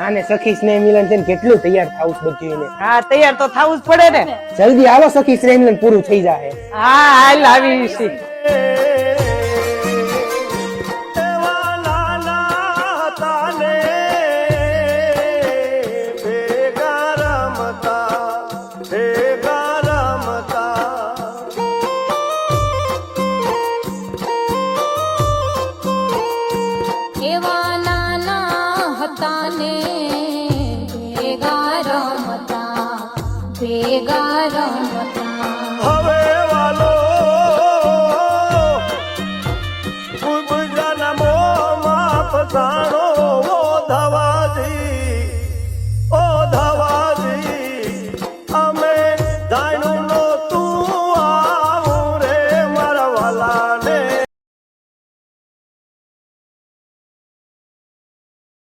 આને સખી સ્નેહ મિલન છે ને કેટલું તૈયાર થાવું છે બધું એને. હા તૈયાર તો થવું જ પડે ને. જલ્દી આવો સખી સ્નેહ મિલન પૂરું થઈ જાય. હા હાલ આવી છે. એવા નાના હતા ને ભેગા રમતા